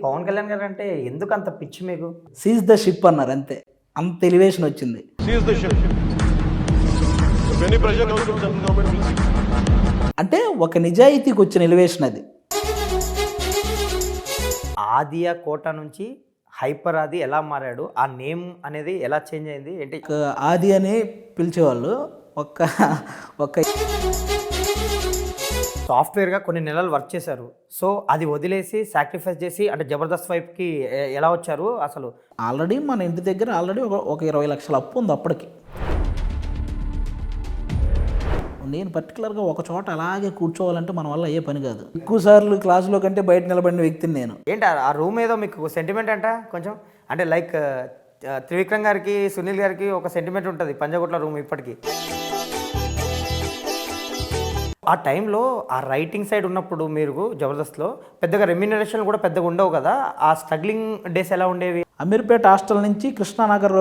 పవన్ కళ్యాణ్ గారు అంటే ఎందుకు అంత పిచ్చి మీకు? సీజ్ ద షిప్ అన్నారు అంతే, అంత ఎలివేషన్ వచ్చింది. అంటే ఒక నిజాయితీకి వచ్చిన ఎలివేషన్ అది. ఆదియా కోట నుంచి హైపర్ ఆది ఎలా మారాడు, ఆ నేమ్ అనేది ఎలా చేంజ్ అయింది ఏంటి? ఆది అని పిలిచేవాళ్ళు. ఒక సాఫ్ట్వేర్గా కొన్ని నెలలు వర్క్ చేశారు. సో అది వదిలేసి సాక్రిఫైస్ చేసి అంటే జబర్దస్త్ వైపుకి ఎలా వచ్చారు అసలు? ఆల్రెడీ మన ఇంటి దగ్గర ఒక 20 లక్షల అప్పు ఉంది అప్పటికి. నేను పర్టికులర్గా ఒక చోట అలాగే కూర్చోవాలంటే మన వల్ల అయ్యే పని కాదు. ఎక్కువ సార్లు క్లాసులో కంటే బయట నిలబడిన వ్యక్తిని నేను. ఏంటి ఆ రూమ్ ఏదో మీకు సెంటిమెంట్ అంట కొంచెం, అంటే లైక్ త్రివిక్రమ్ గారికి సునీల్ గారికి ఒక సెంటిమెంట్ ఉంటుంది పంజాగుట్ల రూమ్ ఇప్పటికీ. ఆ టైంలో ఆ రైటింగ్ సైడ్ ఉన్నప్పుడు మీరు జబర్దస్త్లో పెద్దగా రెమ్యూనరేషన్ కూడా పెద్దగా ఉండవు కదా, ఆ స్ట్రగ్లింగ్ డేస్ ఎలా ఉండేవి? అమీర్పేట హాస్టల్ నుంచి కృష్ణానగర్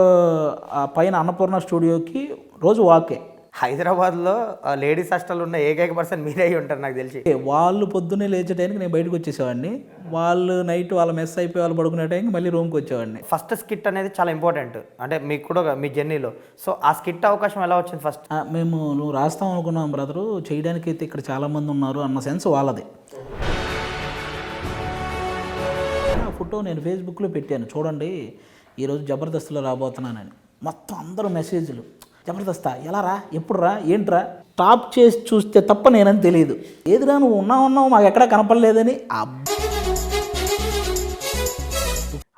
పైన అన్నపూర్ణ స్టూడియోకి రోజు వాకే. హైదరాబాద్లో లేడీస్ హాస్టల్ ఉన్న ఏకైక పర్సన్ మీరే అయి ఉంటారు నాకు తెలిసి. వాళ్ళు పొద్దున్నే లేచే టైంకి నేను బయటకు వచ్చేసేవాడిని, వాళ్ళు నైట్ వాళ్ళ మెస్ అయిపోయి వాళ్ళు పడుకునే టైంకి మళ్ళీ రూమ్కి వచ్చేవాడిని. ఫస్ట్ స్కిట్ అనేది చాలా ఇంపార్టెంట్ అంటే మీకు కూడా మీ జర్నీలో. సో ఆ స్కిట్ అవకాశం ఎలా వచ్చింది ఫస్ట్? నువ్వు రాస్తాం అనుకున్నాం బ్రదరు, చేయడానికి అయితే ఇక్కడ చాలామంది ఉన్నారు అన్న సెన్స్ వాళ్ళది. ఆ ఫోటో నేను ఫేస్బుక్లో పెట్టాను, చూడండి ఈరోజు జబర్దస్త్లో రాబోతున్నానని. మొత్తం అందరూ మెసేజ్లు, జబర్దస్త్ ఎలా రా, ఎప్పుడు రా, ఏంట్రా, టాప్ చేసి చూస్తే తప్ప నేనని తెలియదు. ఏదిరా నువ్వు ఉన్నావు మాకు ఎక్కడా కనపడలేదని.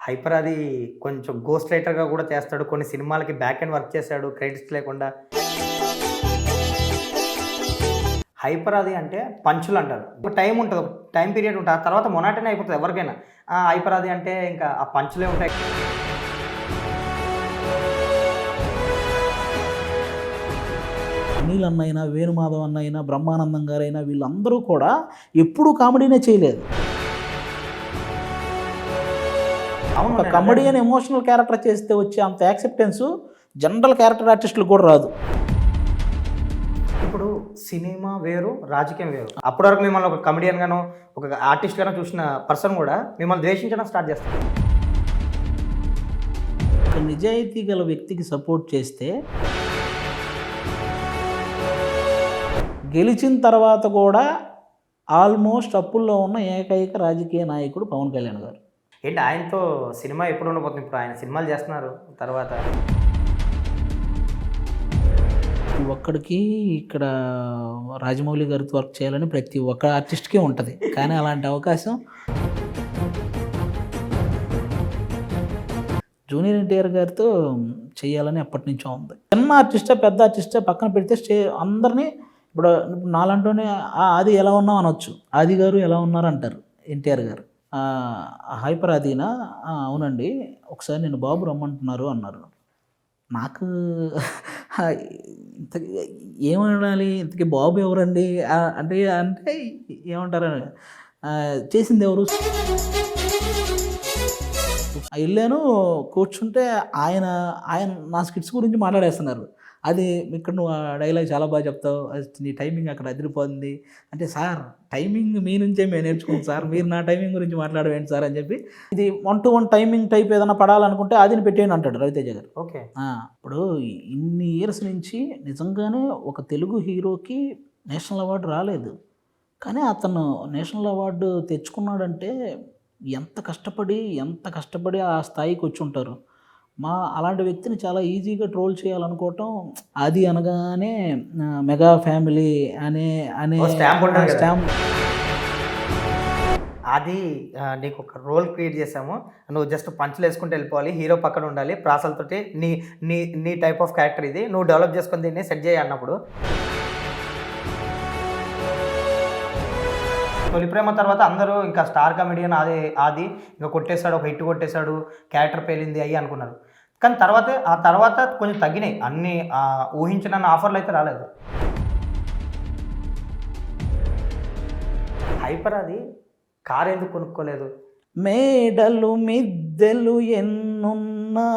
హైపర్ అది కొంచెం గోస్ట్ రైటర్గా కూడా చేస్తాడు, కొన్ని సినిమాలకి బ్యాక్ అండ్ వర్క్ చేశాడు క్రెడిట్స్ లేకుండా. హైపర్ అది అంటే పంచులు అంటారు, ఒక టైం ఉంటుంది, ఒక టైం పీరియడ్ ఉంటుంది, ఆ తర్వాత మొనాటనే అయిపోతుంది ఎవరికైనా. హైపర్ అది అంటే ఇంకా ఆ పంచులే ఉంటాయి. అనిల్ అన్నైనా, వేణుమాధవ్ అన్నైనా, బ్రహ్మానందం గారైనా వీళ్ళందరూ కూడా ఎప్పుడూ కామెడీనే చేయలేదు. ఒక కమెడియన్ ఎమోషనల్ క్యారెక్టర్ చేస్తే వచ్చే అంత యాక్సెప్టెన్స్ జనరల్ క్యారెక్టర్ ఆర్టిస్టులకు కూడా రాదు. ఇప్పుడు సినిమా వేరు, రాజకీయం వేరు. అప్పటి వరకు మిమ్మల్ని ఒక కమెడియన్ గానో ఒక ఆర్టిస్ట్ గానో చూసిన పర్సన్ కూడా మిమ్మల్ని ద్వేషించడం స్టార్ట్ చేస్తారు. ఒక నిజాయితీ గల వ్యక్తికి సపోర్ట్ చేస్తే గెలిచిన తర్వాత కూడా ఆల్మోస్ట్ అప్పుల్లో ఉన్న ఏకైక రాజకీయ నాయకుడు పవన్ కళ్యాణ్ గారు. ఏంటి ఆయనతో సినిమా ఎప్పుడు ఉండబోతుంది? ఇప్పుడు ఆయన సినిమాలు చేస్తున్నారు తర్వాత. ఒక్కడికి ఇక్కడ రాజమౌళి గారితో వర్క్ చేయాలని ప్రతి ఒక్క ఆర్టిస్ట్కే ఉంటుంది, కానీ అలాంటి అవకాశం జూనియర్ ఎన్టీఆర్ గారితో చేయాలని ఎప్పటి నుంచో ఉంది. చిన్న ఆర్టిస్టా పెద్ద ఆర్టిస్టా పక్కన పెడితే అందరినీ ఇప్పుడు నాలంటూనే ఆది ఎలా ఉన్నావు అనొచ్చు, ఆది గారు ఎలా ఉన్నారు అంటారు ఎన్టీఆర్ గారు. హైపర్ ఆదినా, అవునండి ఒకసారి నేను బాబు రమ్మంటున్నారు అన్నారు. నాకు ఇంత ఏమనాలి, ఇంతకీ బాబు ఎవరండి అంటే అంటే ఏమంటారు, చేసింది ఎవరు? వెళ్ళాను, కూర్చుంటే ఆయన నా స్కిట్స్ గురించి మాట్లాడేస్తున్నారు. అది ఇక్కడ నువ్వు డైలాగ్ చాలా బాగా చెప్తావు, నీ టైమింగ్ అక్కడ అదిరిపోతుంది అంటే, సార్ టైమింగ్ మీ నుంచే మేము నేర్చుకుంటాం సార్, మీరు నా టైమింగ్ గురించి మాట్లాడవేంటి సార్ అని చెప్పి. ఇది 1-to-1 టైమింగ్ టైప్ ఏదైనా పడాలనుకుంటే అదిని పెట్టేయండి అంటాడు రవితేజ గారు. ఓకే. ఇప్పుడు ఇన్ని ఇయర్స్ నుంచి నిజంగానే ఒక తెలుగు హీరోకి నేషనల్ అవార్డు రాలేదు, కానీ అతను నేషనల్ అవార్డు తెచ్చుకున్నాడంటే ఎంత కష్టపడి ఆ స్థాయికి వచ్చి ఉంటారు. అలాంటి వ్యక్తిని చాలా ఈజీగా ట్రోల్ చేయాలనుకోవటం, అది అనగానే మెగా ఫ్యామిలీ అనే స్టాంప్. అది నీకు ఒక రోల్ క్రియేట్ చేసాము, నువ్వు జస్ట్ పంచులు వేసుకుంటూ వెళ్ళిపోవాలి, హీరో పక్కన ఉండాలి, ప్రాసలతోటి నీ టైప్ ఆఫ్ క్యారెక్టర్ ఇది, నువ్వు డెవలప్ చేసుకొని దీన్ని సెట్ చేయాలి అన్నప్పుడు. తొలి ప్రేమ తర్వాత అందరూ ఇంకా స్టార్ కమెడియన్ ఆది ఇంకా కొట్టేశాడు, ఒక హిట్ కొట్టేశాడు, క్యారెక్టర్ పేలింది అయ్యి అనుకున్నారు. కానీ ఆ తర్వాత కొంచెం తగ్గినాయి, అన్ని ఊహించిన ఆఫర్లు అయితే రాలేదు. హైపర్ అది కారు ఎందుకు కొనుక్కోలేదు? మేడలు మిద్దెలు ఎన్నున్నా